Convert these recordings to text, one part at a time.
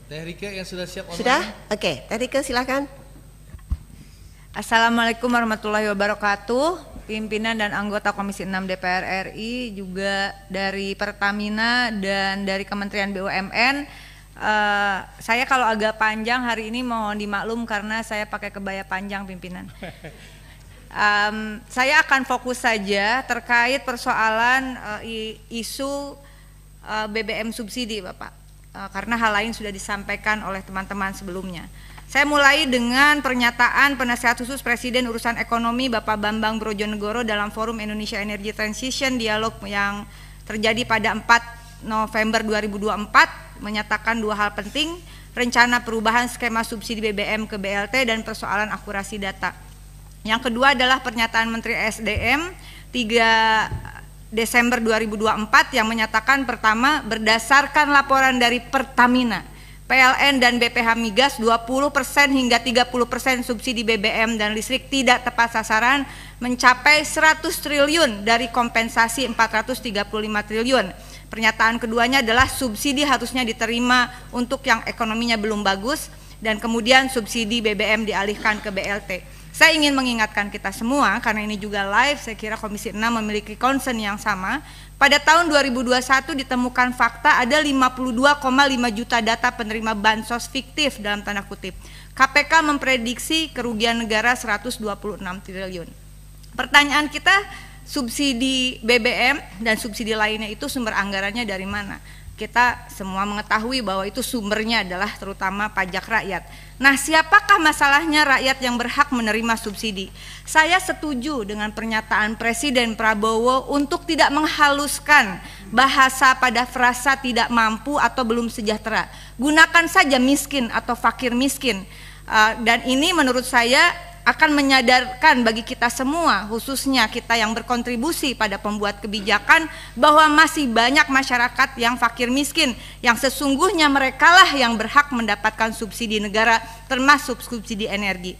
Teh Rike yang sudah siap online? Sudah? Oke, Teh Rike silakan. Assalamualaikum warahmatullahi wabarakatuh. Pimpinan dan anggota Komisi 6 DPR RI, juga dari Pertamina dan dari Kementerian BUMN. Saya kalau agak panjang hari ini mohon dimaklum karena saya pakai kebaya panjang, pimpinan. Saya akan fokus saja terkait persoalan isu BBM subsidi, Bapak, karena hal lain sudah disampaikan oleh teman-teman sebelumnya. Saya mulai dengan pernyataan Penasihat Khusus Presiden Urusan Ekonomi Bapak Bambang Brojonegoro dalam Forum Indonesia Energy Transition Dialog yang terjadi pada 4 November 2024, menyatakan dua hal penting: rencana perubahan skema subsidi BBM ke BLT dan persoalan akurasi data. Yang kedua adalah pernyataan Menteri SDM 3 Desember 2024 yang menyatakan, pertama, berdasarkan laporan dari Pertamina, PLN dan BPH Migas, 20% hingga 30% subsidi BBM dan listrik tidak tepat sasaran mencapai 100 triliun dari kompensasi 435 triliun. Pernyataan keduanya adalah subsidi harusnya diterima untuk yang ekonominya belum bagus, dan kemudian subsidi BBM dialihkan ke BLT. Saya ingin mengingatkan kita semua, karena ini juga live, saya kira Komisi 6 memiliki concern yang sama. Pada tahun 2021 ditemukan fakta ada 52,5 juta data penerima bansos fiktif dalam tanda kutip. KPK memprediksi kerugian negara 126 triliun. Pertanyaan kita, subsidi BBM dan subsidi lainnya itu sumber anggarannya dari mana? Kita semua mengetahui bahwa itu sumbernya adalah terutama pajak rakyat. Nah, siapakah masalahnya rakyat yang berhak menerima subsidi? Saya setuju dengan pernyataan Presiden Prabowo untuk tidak menghaluskan bahasa pada frasa tidak mampu atau belum sejahtera. Gunakan saja miskin atau fakir miskin. Dan ini menurut saya akan menyadarkan bagi kita semua, khususnya kita yang berkontribusi pada pembuat kebijakan, bahwa masih banyak masyarakat yang fakir miskin, yang sesungguhnya merekalah yang berhak mendapatkan subsidi negara, termasuk subsidi energi.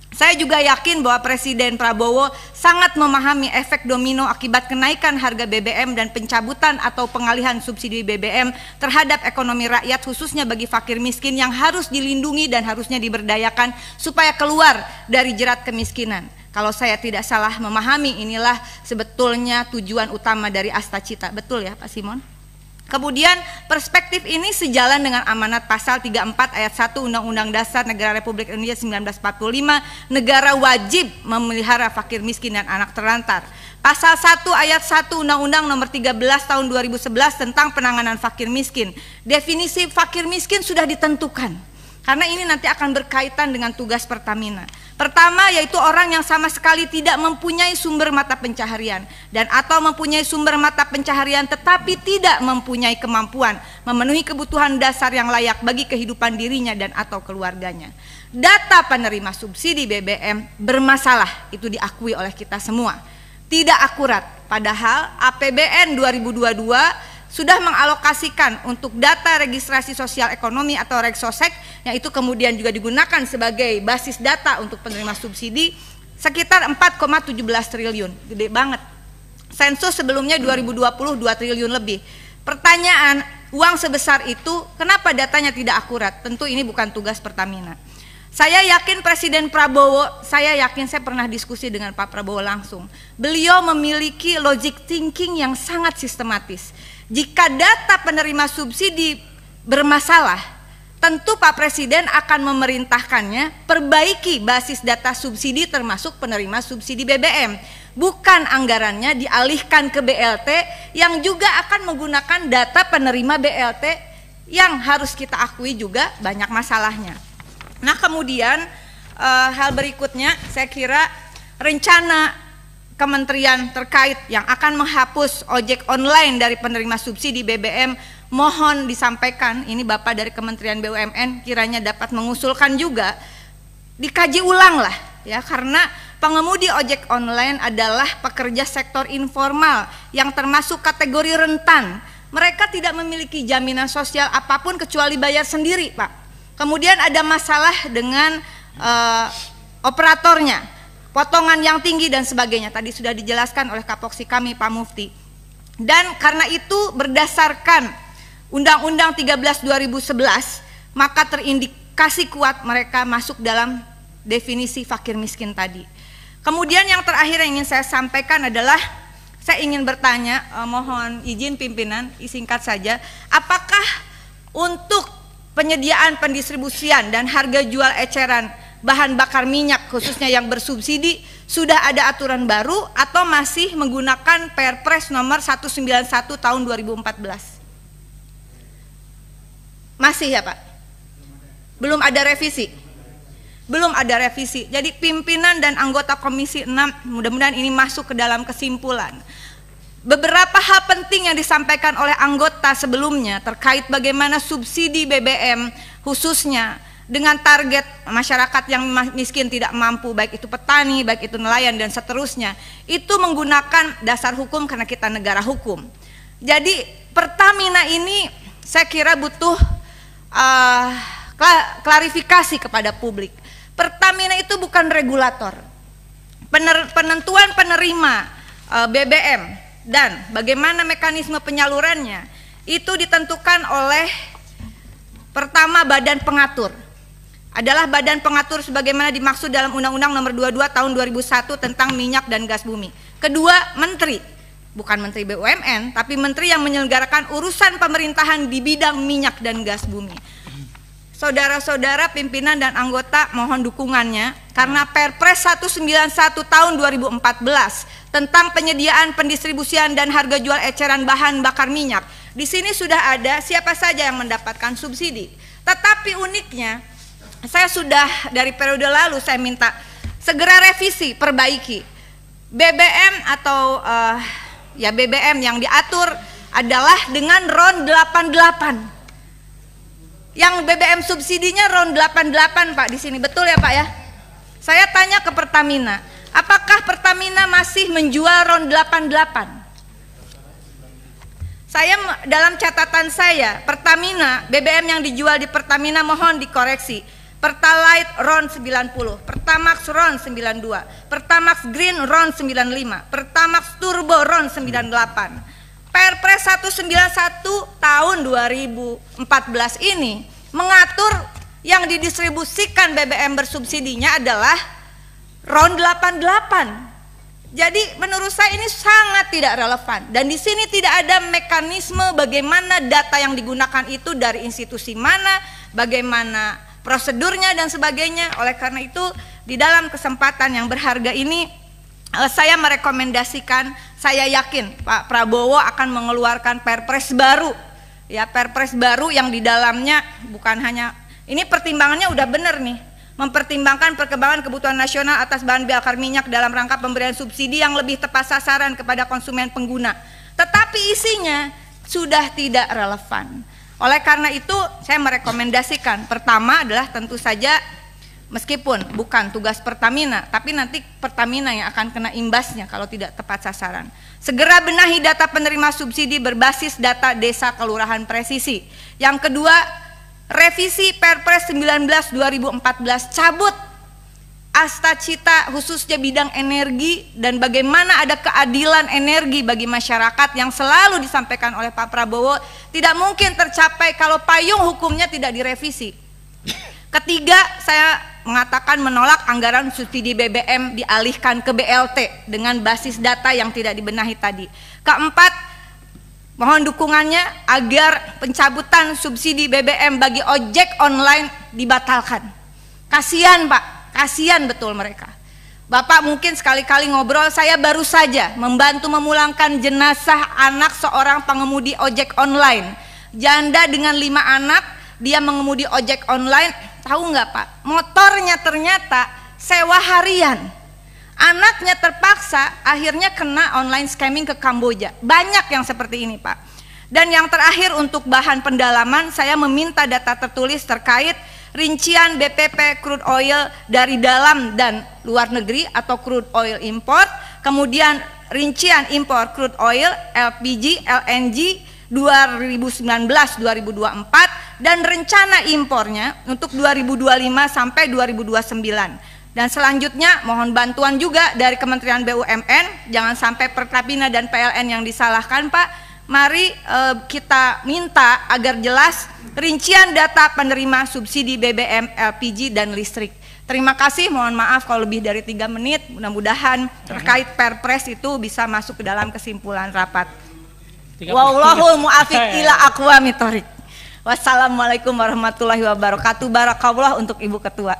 Saya juga yakin bahwa Presiden Prabowo sangat memahami efek domino akibat kenaikan harga BBM dan pencabutan atau pengalihan subsidi BBM terhadap ekonomi rakyat, khususnya bagi fakir miskin yang harus dilindungi dan harusnya diberdayakan supaya keluar dari jerat kemiskinan. Kalau saya tidak salah memahami, inilah sebetulnya tujuan utama dari Astacita. Betul ya, Pak Simon? Kemudian perspektif ini sejalan dengan amanat pasal 34 ayat 1 Undang-Undang Dasar Negara Republik Indonesia 1945, negara wajib memelihara fakir miskin dan anak terlantar. Pasal 1 ayat 1 Undang-Undang nomor 13 tahun 2011 tentang penanganan fakir miskin. Definisi fakir miskin sudah ditentukan, karena ini nanti akan berkaitan dengan tugas Pertamina. Pertama, yaitu orang yang sama sekali tidak mempunyai sumber mata pencaharian dan atau mempunyai sumber mata pencaharian tetapi tidak mempunyai kemampuan memenuhi kebutuhan dasar yang layak bagi kehidupan dirinya dan atau keluarganya. Data penerima subsidi BBM bermasalah, itu diakui oleh kita semua. Tidak akurat, padahal APBN 2022 sudah mengalokasikan untuk data registrasi sosial ekonomi atau Regsosek, yang itu kemudian juga digunakan sebagai basis data untuk penerima subsidi, sekitar 4,17 triliun, gede banget. Sensus sebelumnya 2020 2 triliun lebih. Pertanyaan, uang sebesar itu kenapa datanya tidak akurat? Tentu ini bukan tugas Pertamina. Saya yakin Presiden Prabowo, saya pernah diskusi dengan Pak Prabowo langsung. Beliau memiliki logic thinking yang sangat sistematis. Jika data penerima subsidi bermasalah, tentu Pak Presiden akan memerintahkannya perbaiki basis data subsidi termasuk penerima subsidi BBM. Bukan anggarannya dialihkan ke BLT yang juga akan menggunakan data penerima BLT yang harus kita akui juga banyak masalahnya. Nah, kemudian hal berikutnya, saya kira rencana kementerian terkait yang akan menghapus ojek online dari penerima subsidi BBM, mohon disampaikan, ini Bapak dari Kementerian BUMN kiranya dapat mengusulkan juga, dikaji ulang lah ya, karena pengemudi ojek online adalah pekerja sektor informal yang termasuk kategori rentan. Mereka tidak memiliki jaminan sosial apapun kecuali bayar sendiri, Pak. Kemudian ada masalah dengan operatornya, potongan yang tinggi dan sebagainya, tadi sudah dijelaskan oleh Kapoksi kami Pak Mufti. Dan karena itu berdasarkan Undang-Undang 13 2011 maka terindikasi kuat mereka masuk dalam definisi fakir miskin tadi. Kemudian yang terakhir yang ingin saya sampaikan adalah saya ingin bertanya, mohon izin pimpinan, singkat saja, apakah untuk penyediaan pendistribusian dan harga jual eceran bahan bakar minyak khususnya yang bersubsidi sudah ada aturan baru atau masih menggunakan Perpres nomor 191 tahun 2014? Masih ya Pak? Belum ada revisi? Belum ada revisi. Jadi pimpinan dan anggota Komisi 6 mudah-mudahan ini masuk ke dalam kesimpulan. Beberapa hal penting yang disampaikan oleh anggota sebelumnya terkait bagaimana subsidi BBM khususnya dengan target masyarakat yang miskin tidak mampu, baik itu petani, baik itu nelayan dan seterusnya, itu menggunakan dasar hukum karena kita negara hukum. Jadi Pertamina ini saya kira butuh klarifikasi kepada publik. Pertamina itu bukan regulator. Penentuan penerima BBM dan bagaimana mekanisme penyalurannya itu ditentukan oleh pertama badan pengatur. Adalah badan pengatur sebagaimana dimaksud dalam Undang-Undang Nomor 22 Tahun 2001 tentang minyak dan gas bumi. Kedua, menteri. Bukan menteri BUMN, tapi menteri yang menyelenggarakan urusan pemerintahan di bidang minyak dan gas bumi. Saudara-saudara pimpinan dan anggota mohon dukungannya karena Perpres 191 tahun 2014 tentang penyediaan pendistribusian dan harga jual eceran bahan bakar minyak. Di sini sudah ada siapa saja yang mendapatkan subsidi. Tetapi uniknya saya sudah dari periode lalu saya minta segera revisi, perbaiki. BBM atau BBM yang diatur adalah dengan RON 88. Yang BBM subsidinya RON 88 Pak di sini, betul ya Pak ya? Saya tanya ke Pertamina, apakah Pertamina masih menjual RON 88? Saya dalam catatan saya, Pertamina, BBM yang dijual di Pertamina mohon dikoreksi. Pertalite RON 90, Pertamax RON 92, Pertamax Green RON 95, Pertamax Turbo RON 98. Perpres 191 tahun 2014 ini mengatur yang didistribusikan BBM bersubsidinya adalah RON 88. Jadi menurut saya ini sangat tidak relevan dan di sini tidak ada mekanisme bagaimana data yang digunakan itu dari institusi mana, bagaimana prosedurnya dan sebagainya. Oleh karena itu di dalam kesempatan yang berharga ini saya merekomendasikan, saya yakin Pak Prabowo akan mengeluarkan Perpres baru, ya Perpres baru yang di dalamnya bukan hanya ini pertimbangannya udah bener nih, mempertimbangkan perkembangan kebutuhan nasional atas bahan bakar minyak dalam rangka pemberian subsidi yang lebih tepat sasaran kepada konsumen pengguna. Tetapi isinya sudah tidak relevan. Oleh karena itu saya merekomendasikan pertama adalah tentu saja meskipun bukan tugas Pertamina, tapi nanti Pertamina yang akan kena imbasnya kalau tidak tepat sasaran. Segera benahi data penerima subsidi berbasis data desa kelurahan presisi. Yang kedua, revisi Perpres 19 2014, cabut Astacita khususnya bidang energi dan bagaimana ada keadilan energi bagi masyarakat yang selalu disampaikan oleh Pak Prabowo tidak mungkin tercapai kalau payung hukumnya tidak direvisi. Ketiga, saya mengatakan menolak anggaran subsidi BBM dialihkan ke BLT dengan basis data yang tidak dibenahi tadi. Keempat, mohon dukungannya agar pencabutan subsidi BBM bagi ojek online dibatalkan. Kasihan Pak, kasihan betul mereka. Bapak mungkin sekali-kali ngobrol, saya baru saja membantu memulangkan jenazah anak seorang pengemudi ojek online. Janda dengan 5 anak, dia mengemudi ojek online. Tahu nggak Pak, motornya ternyata sewa harian. Anaknya terpaksa akhirnya kena online scamming ke Kamboja. Banyak yang seperti ini Pak. Dan yang terakhir untuk bahan pendalaman, saya meminta data tertulis terkait rincian BPP crude oil dari dalam dan luar negeri atau crude oil import, kemudian rincian impor crude oil, LPG, LNG 2019-2024 dan rencana impornya untuk 2025 sampai 2029. Dan selanjutnya mohon bantuan juga dari Kementerian BUMN, jangan sampai Pertamina dan PLN yang disalahkan Pak. mari kita minta agar jelas rincian data penerima subsidi BBM, LPG, dan listrik. Terima kasih, mohon maaf kalau lebih dari 3 menit, mudah-mudahan terkait Perpres itu bisa masuk ke dalam kesimpulan rapat. Wallahul muafiq ila aqwamit thoriq. Wassalamualaikum warahmatullahi wabarakatuh. Barakallah untuk Ibu Ketua.